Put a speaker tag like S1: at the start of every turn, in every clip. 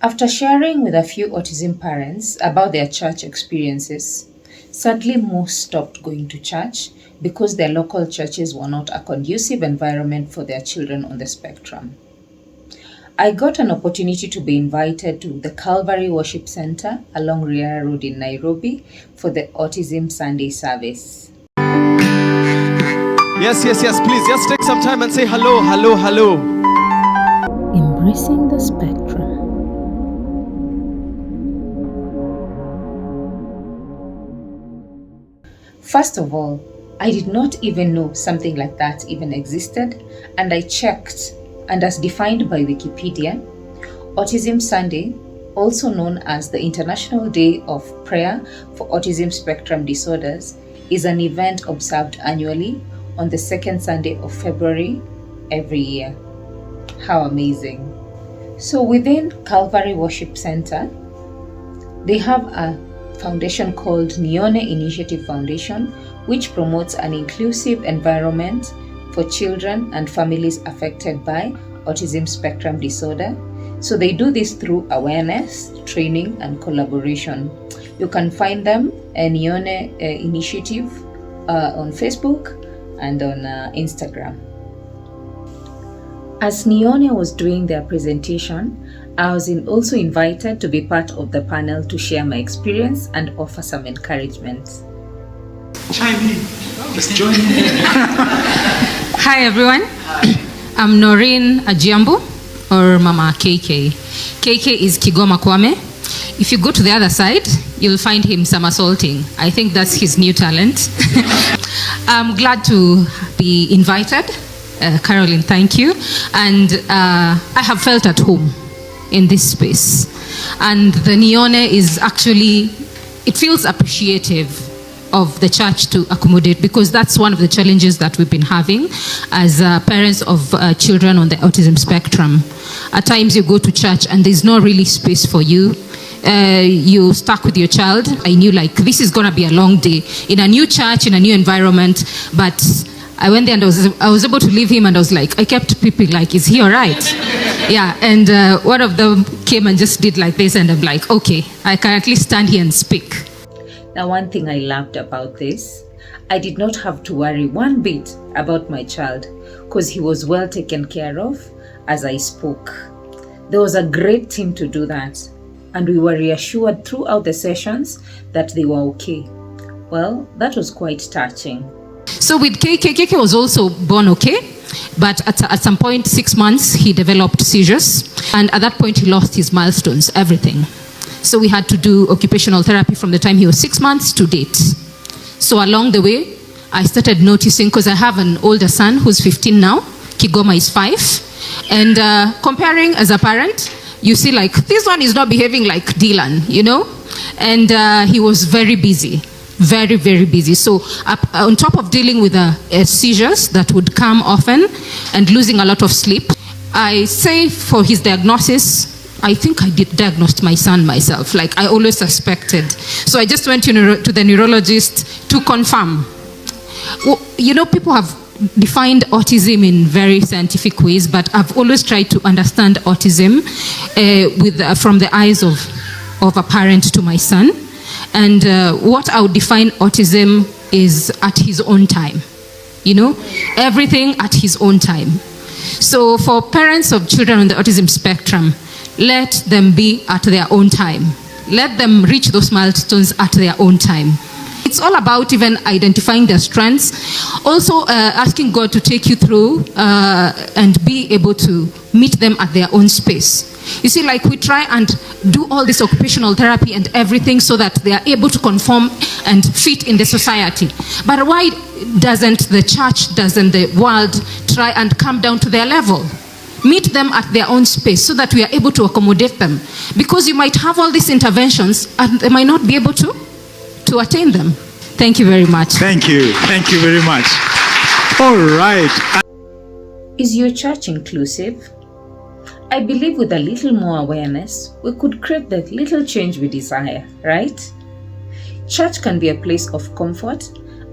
S1: After sharing with a few autism parents about their church experiences, sadly most stopped going to church because their local churches were not a conducive environment for their children on the spectrum. I got an opportunity to be invited to the Calvary Worship Center along Riara Road in Nairobi for the Autism Sunday service.
S2: Yes. Please just take some time and say hello.
S1: Embracing the spectrum. First of all, I did not even know something like that even existed, and I checked, and as defined by Wikipedia, Autism Sunday, also known as the International Day of Prayer for Autism Spectrum Disorders, is an event observed annually on the second Sunday of February every year. How amazing! So within Calvary Worship Center, they have a foundation called Nione Initiative Foundation, which promotes an inclusive environment for children and families affected by autism spectrum disorder. So they do this through awareness, training, and collaboration. You can find them at Nione Initiative on Facebook and on Instagram. As Nione was doing their presentation, I was also invited to be part of the panel to share my experience and offer some encouragement.
S3: Chime in. Just join in.
S4: Hi everyone. I'm Noreen Ajiambu, or Mama KK. KK is Kigoma Kwame. If you go to the other side, you'll find him somersaulting. I think that's his new talent. I'm glad to be invited. Caroline, thank you. And I have felt at home in this space. And the Nione is actually, it feels appreciative of the church to accommodate, because that's one of the challenges that we've been having as parents of children on the autism spectrum. At times you go to church and there's no really space for you. You're stuck with your child. I knew like this is gonna be a long day in a new church, in a new environment, but I went there and I was able to leave him, and I was like, I kept peeping like, is he all right? Yeah, and one of them came and just did like this, and I'm like, okay, I can at least stand here and speak.
S1: Now, one thing I loved about this, I did not have to worry one bit about my child because he was well taken care of as I spoke. There was a great team to do that, and we were reassured throughout the sessions that they were okay. Well, that was quite touching.
S4: So with KK was also born okay, but at some point, 6 months, he developed seizures, and at that point he lost his milestones, everything. So we had to do occupational therapy from the time he was 6 months to date. So along the way, I started noticing, because I have an older son who's 15 now, Kigoma is 5, and comparing as a parent, you see like, this one is not behaving like Dylan, you know? And he was very busy. Very, very busy. So on top of dealing with seizures that would come often and losing a lot of sleep, I say for his diagnosis, I think I did diagnose my son myself. Like I always suspected. So I just went to the neurologist to confirm. Well, you know, people have defined autism in very scientific ways, but I've always tried to understand autism from the eyes of a parent to my son. And what I would define autism is at his own time, you know, everything at his own time. So for parents of children on the autism spectrum, let them be at their own time. Let them reach those milestones at their own time. It's all about even identifying their strengths, also asking God to take you through and be able to meet them at their own space. You see, like we try and do all this occupational therapy and everything so that they are able to conform and fit in the society. But why doesn't the church, doesn't the world try and come down to their level? Meet them at their own space so that we are able to accommodate them. Because you might have all these interventions and they might not be able to attain them. Thank you very much.
S3: Thank you very much. All right.
S1: Is your church inclusive? I believe with a little more awareness, we could create the little change we desire, right? Church can be a place of comfort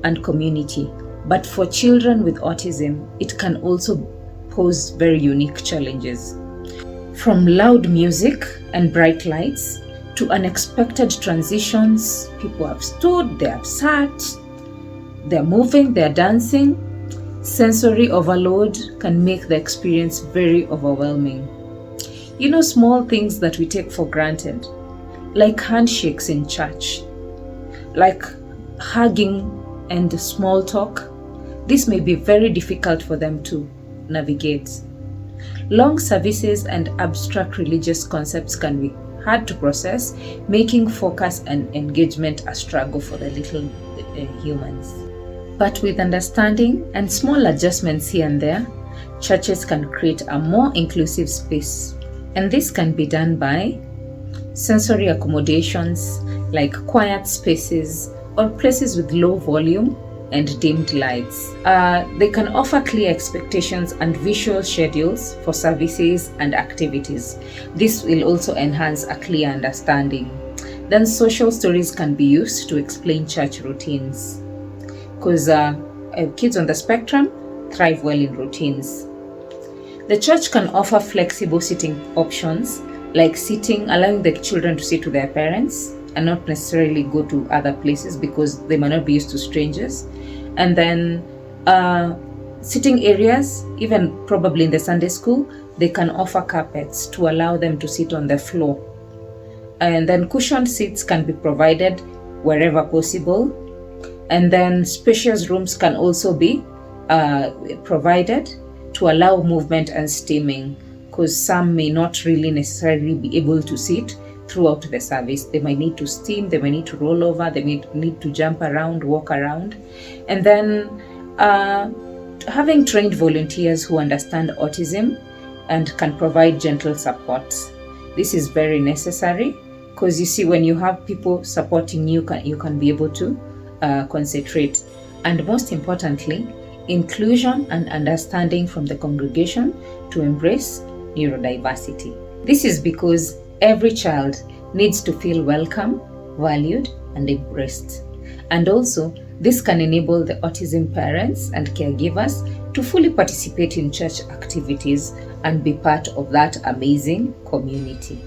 S1: and community, but for children with autism, it can also pose very unique challenges. From loud music and bright lights to unexpected transitions, people have stood, they have sat, they're moving, they're dancing. Sensory overload can make the experience very overwhelming. Small things that we take for granted, like handshakes in church, like hugging and small talk, this may be very difficult for them to navigate. Long services and abstract religious concepts can be hard to process, making focus and engagement a struggle for the little humans. But with understanding and small adjustments here and there, churches can create a more inclusive space. And this can be done by sensory accommodations like quiet spaces or places with low volume and dimmed lights. They can offer clear expectations and visual schedules for services and activities. This will also enhance a clear understanding. Then social stories can be used to explain church routines, because kids on the spectrum thrive well in routines. The church can offer flexible seating options, like allowing the children to sit with their parents and not necessarily go to other places because they might not be used to strangers. And then sitting areas, even probably in the Sunday school, they can offer carpets to allow them to sit on the floor. And then cushioned seats can be provided wherever possible. And then spacious rooms can also be provided to allow movement and steaming, because some may not really necessarily be able to sit throughout the service. They might need to steam, they may need to roll over, they may need to jump around, walk around. And then having trained volunteers who understand autism and can provide gentle support. This is very necessary, because you see, when you have people supporting you, you can be able to concentrate. And most importantly, inclusion and understanding from the congregation to embrace neurodiversity. This is because every child needs to feel welcome, valued, and embraced. And also, this can enable the autism parents and caregivers to fully participate in church activities and be part of that amazing community.